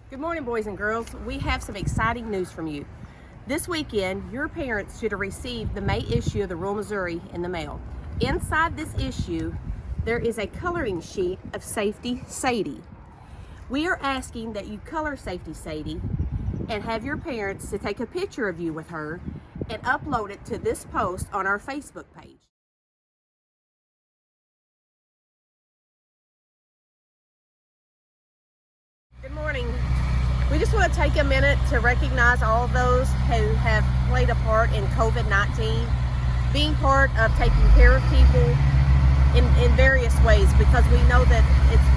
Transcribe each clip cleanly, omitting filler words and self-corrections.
Good morning, boys and girls. We have some exciting news from you. This weekend, your parents should have received the May issue of the Rural Missouri in the mail. Inside this issue, there is a coloring sheet of Safety Sadie. We are asking that you color Safety Sadie and have your parents to take a picture of you with her and upload it to this post on our Facebook page. Good morning. We just want to take a minute to recognize all those who have played a part in COVID-19, being part of taking care of people in various ways, because we know that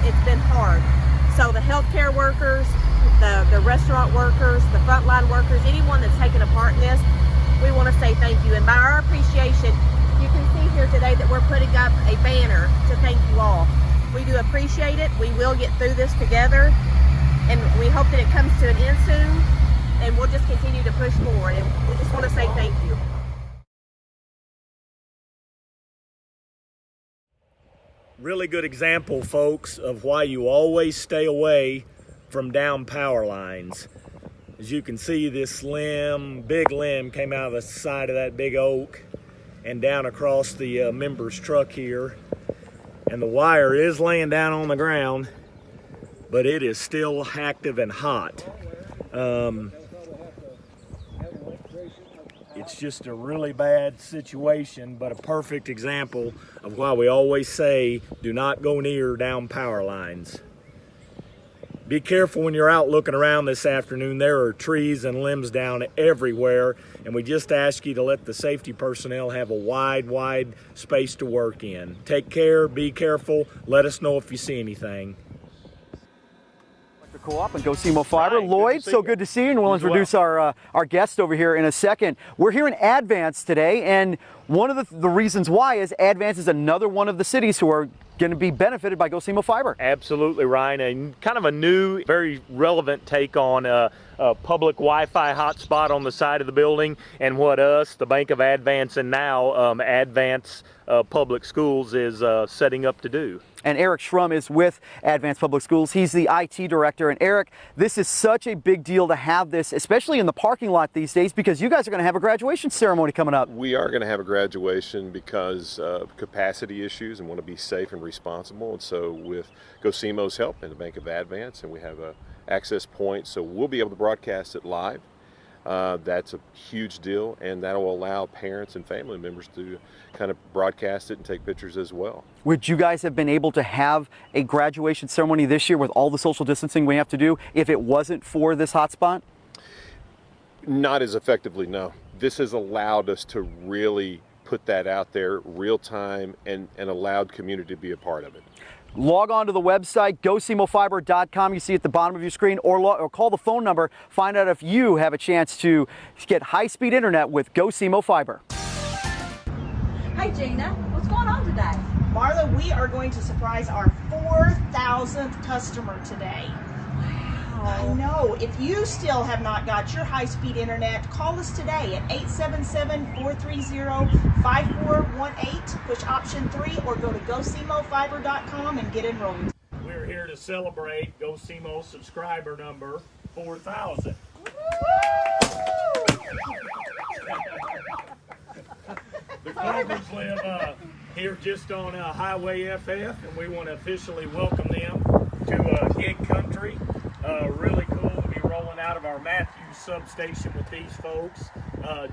it's been hard. So the healthcare workers, the restaurant workers, the frontline workers, anyone that's taken a part in this, we want to say thank you. And by our appreciation, you can see here today that we're putting up a banner to thank you all. We do appreciate it. We will get through this together. And we hope that it comes to an end soon, and we'll just continue to push forward. And we just want to say thank you. Really good example, folks, of why you always stay away from down power lines. As you can see, this big limb came out of the side of that big oak and down across the member's truck here. And the wire is laying down on the ground, but it is still active and hot. It's just a really bad situation, but a perfect example of why we always say, do not go near down power lines. Be careful when you're out looking around this afternoon. There are trees and limbs down everywhere, and we just ask you to let the safety personnel have a wide space to work in. Take care, be careful, let us know if you see anything. Co-op and GoSimo Fiber. Lloyd, so good to see you, and we'll introduce our guest over here in a second. We're here in Advance today, and one of the reasons why is Advance is another one of the cities who are going to be benefited by GoSimo Fiber. Absolutely, Ryan, and kind of a new, very relevant take on a public Wi-Fi hotspot on the side of the building, and what us, the Bank of Advance, and now Advance Public Schools is setting up to do. And Eric Schrum is with Advance Public Schools. He's the IT director. And Eric, this is such a big deal to have this, especially in the parking lot these days, because you guys are going to have a graduation ceremony coming up. We are going to have a graduation because of capacity issues and want to be safe and responsible. And so with GoSimo's help and the Bank of Advance, and we have a access point, so we'll be able to broadcast it live. That's a huge deal, and that will allow parents and family members to kind of broadcast it and take pictures as well. Would you guys have been able to have a graduation ceremony this year with all the social distancing we have to do if it wasn't for this hotspot? Not as effectively, no. This has allowed us to really put that out there real time and allowed community to be a part of it. Log on to the website, GoSimoFiber.com. You see at the bottom of your screen, or call the phone number. Find out if you have a chance to get high-speed internet with GoSimo Fiber. Hi, Gina. What's going on today? Marla, we are going to surprise our 4,000th customer today. I know. If you still have not got your high-speed internet, call us today at 877-430-5418. Push option 3 or go to GoSimoFiber.com and get enrolled. We're here to celebrate GoSimo subscriber number 4,000. The Clovers live here just on Highway FF, and we want to officially welcome them to Gig Country. Really cool to be rolling out of our Matthews substation with these folks,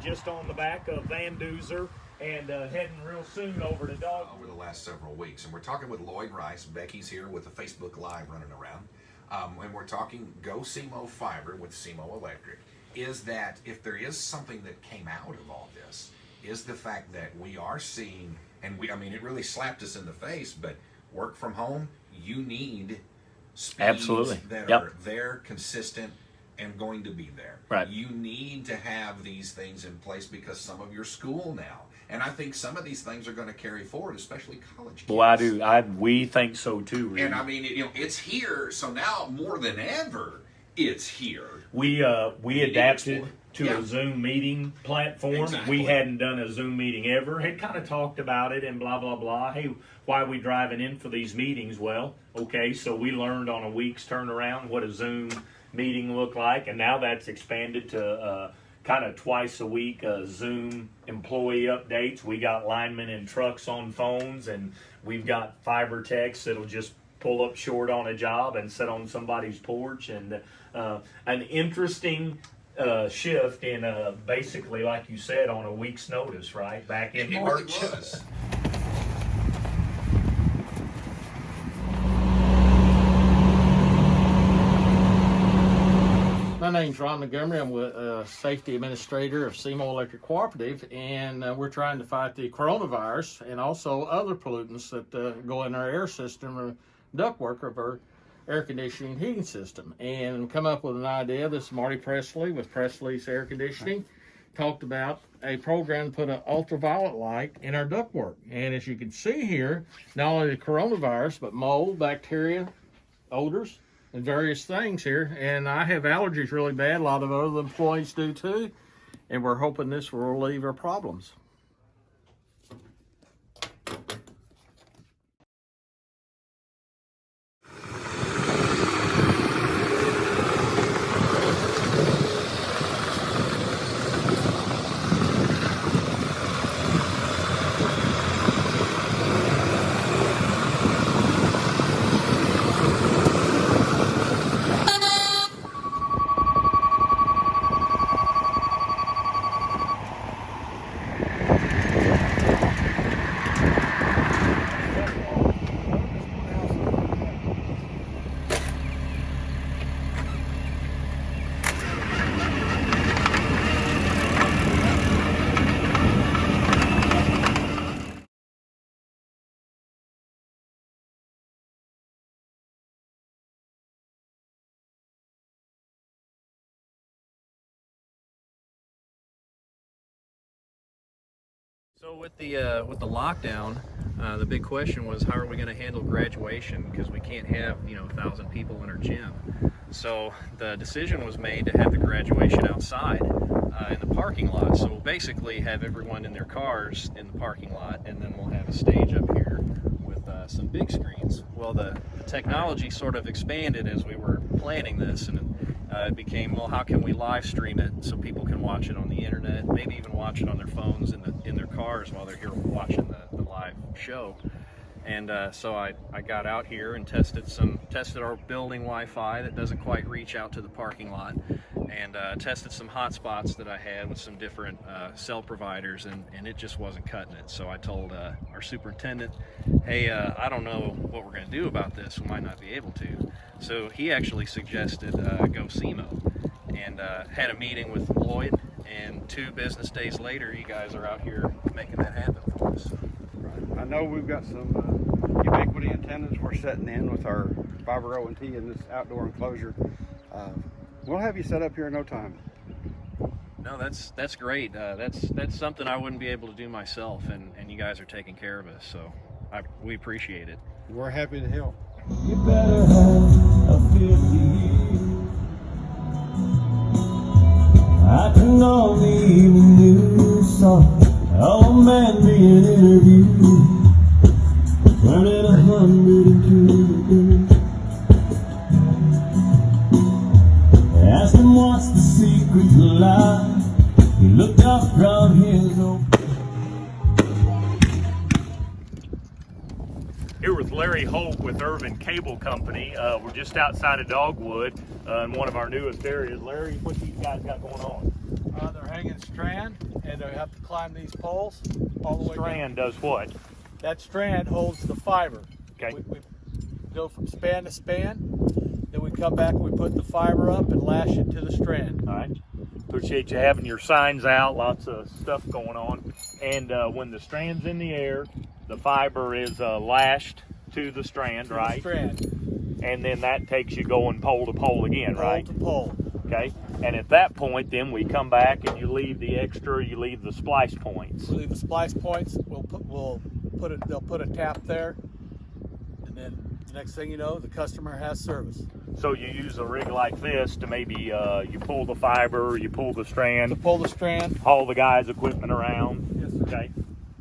just on the back of Van Duzer, and heading real soon over to Dog. Over the last several weeks, and we're talking with Lloyd Rice. Becky's here with the Facebook Live running around, and we're talking GoSimo Fiber with Simo Electric. Is that if there is something that came out of all this, is the fact that we are seeing, and I mean, it really slapped us in the face, but work from home, you need speeds that are there, consistent, and going to be there. Right. You need to have these things in place because some of your school now, and I think some of these things are going to carry forward, especially college kids. Well, I do. We think so too, Reed. And I mean, it's here, so now more than ever, it's here. We adapted to a Zoom meeting platform. Exactly. We hadn't done a Zoom meeting ever. Had kind of talked about it and blah, blah, blah. Hey, why are we driving in for these meetings? Well, okay, so we learned on a week's turnaround what a Zoom meeting look like, and now that's expanded to kind of twice a week Zoom employee updates. We got linemen and trucks on phones, and we've got fiber techs that'll just pull up short on a job and sit on somebody's porch. And an interesting shift in basically, like you said, on a week's notice, right? Back in It March. really was. My name's Ron Montgomery. I'm with Safety Administrator of SEMO Electric Cooperative, and we're trying to fight the coronavirus and also other pollutants that go in our air system or ductwork of our air conditioning and heating system. And come up with an idea. This is Marty Presley with Presley's Air Conditioning. Talked about a program to put an ultraviolet light in our ductwork. And as you can see here, not only the coronavirus, but mold, bacteria, odors, and various things here. And I have allergies really bad. A lot of other employees do too. And we're hoping this will relieve our problems. So with the lockdown, the big question was, how are we going to handle graduation? Because we can't have 1,000 people in our gym. So the decision was made to have the graduation outside in the parking lot. So we'll basically have everyone in their cars in the parking lot, and then we'll have a stage up here with some big screens. Well, the technology sort of expanded as we were planning this, and it became, well, how can we live stream it so people can watch it on the internet, maybe even watch it on their phones in their cars while they're here watching the live show. And so I got out here and tested our building Wi-Fi that doesn't quite reach out to the parking lot, and tested some hotspots that I had with some different cell providers, and it just wasn't cutting it. So I told our superintendent, hey, I don't know what we're going to do about this. We might not be able to. So he actually suggested GoSemo, and had a meeting with Lloyd, and 2 business days later, you guys are out here making that happen for us. I know we've got some ubiquity antennas we're setting in with our fiber O&T in this outdoor enclosure. We'll have you set up here in no time. No, that's great. That's something I wouldn't be able to do myself, and you guys are taking care of us, so we appreciate it. We're happy to help. You better have a 50 years. I can only even do song. Oh man, being interviewed, turning 100 into asked him what's the secret to life. He looked up from his own. Here with Larry Holt with Irvin Cable Company. We're just outside of Dogwood in one of our newest areas. Larry, what these guys got going on? They're hanging strand, and they have to climb these poles all the way down. Strand does what? That strand holds the fiber. Okay. We go from span to span, then we come back and we put the fiber up and lash it to the strand. All right. Appreciate you having your signs out, lots of stuff going on. And when the strand's in the air, the fiber is lashed to the strand, right? Strand. And then that takes you going pole to pole again, right? Pole to pole. Okay. And at that point, then we come back and you leave the splice points. We leave the splice points. They'll put a tap there, and then the next thing you know, the customer has service. So you use a rig like this to maybe you pull the fiber, you pull the strand. To pull the strand. Haul the guy's equipment around. Yes, sir. Okay.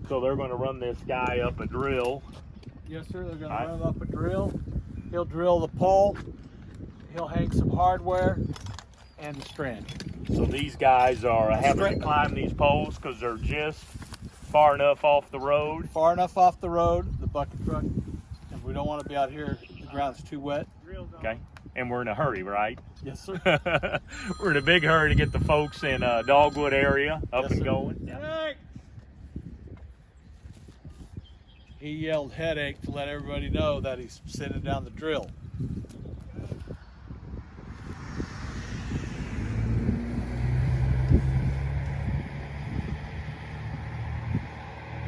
So they're going to run this guy up a drill. Yes, sir. They're going to run up a drill. He'll drill the pole. he'll hang some hardware and the strand. So these guys are having to climb these poles because they're just far enough off the road. Far enough off the road, the bucket truck, and we don't want to be out here, the ground's too wet. Okay. And we're in a hurry, right? Yes, sir. We're in a big hurry to get the folks in Dogwood area up Yes, and sir. going. Headache! He yelled headache to let everybody know that he's sending down the drill.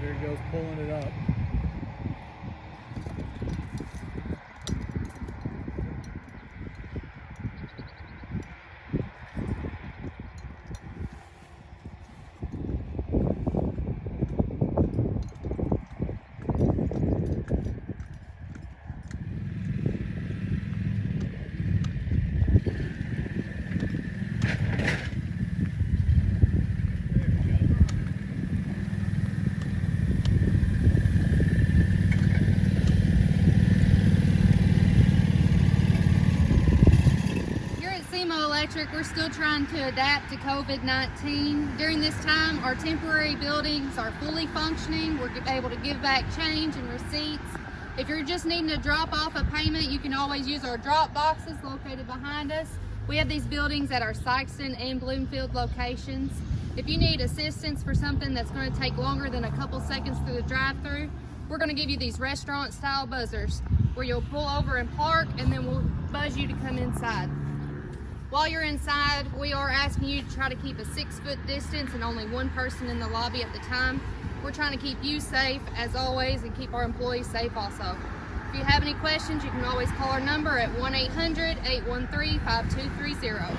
There he goes, pulling it up. We're still trying to adapt to COVID-19. During this time, our temporary buildings are fully functioning. We're able to give back change and receipts. If you're just needing to drop off a payment, you can always use our drop boxes located behind us. We have these buildings at our Sykeston and Bloomfield locations. If you need assistance for something that's going to take longer than a couple seconds through the drive-thru, we're going to give you these restaurant-style buzzers where you'll pull over and park, and then we'll buzz you to come inside. While you're inside, we are asking you to try to keep a 6-foot distance and only one person in the lobby at the time. We're trying to keep you safe as always and keep our employees safe also. If you have any questions, you can always call our number at 1-800-813-5230.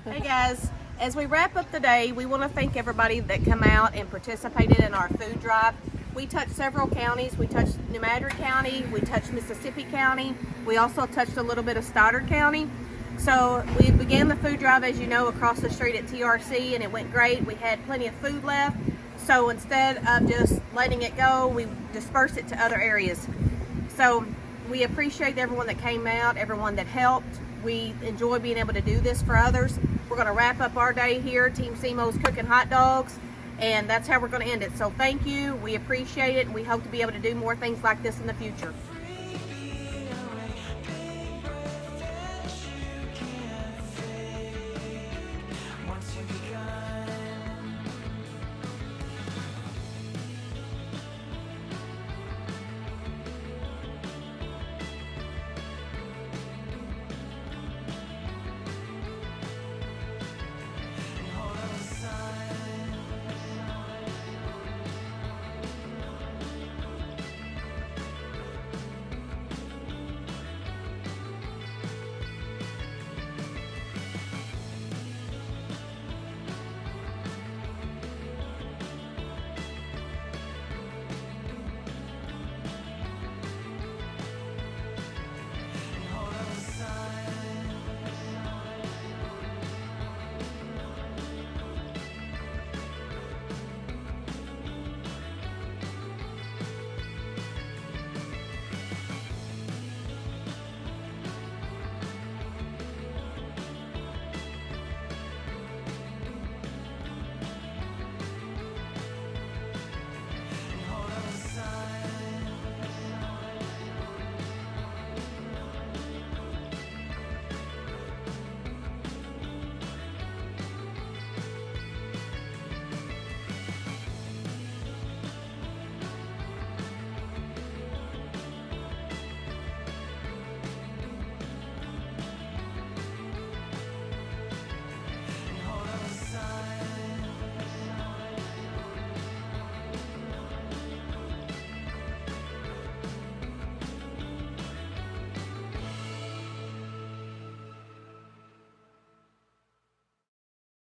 Hey guys, as we wrap up the day, we want to thank everybody that come out and participated in our food drive. We touched several counties. We touched New Madrid County, we touched Mississippi County, we also touched a little bit of Stoddard County. So we began the food drive, as you know, across the street at TRC, and it went great. We had plenty of food left. So instead of just letting it go, we dispersed it to other areas. So we appreciate everyone that came out, everyone that helped. We enjoy being able to do this for others. We're going to wrap up our day here. Team SEMO's cooking hot dogs, and that's how we're going to end it. So thank you. We appreciate it, and we hope to be able to do more things like this in the future.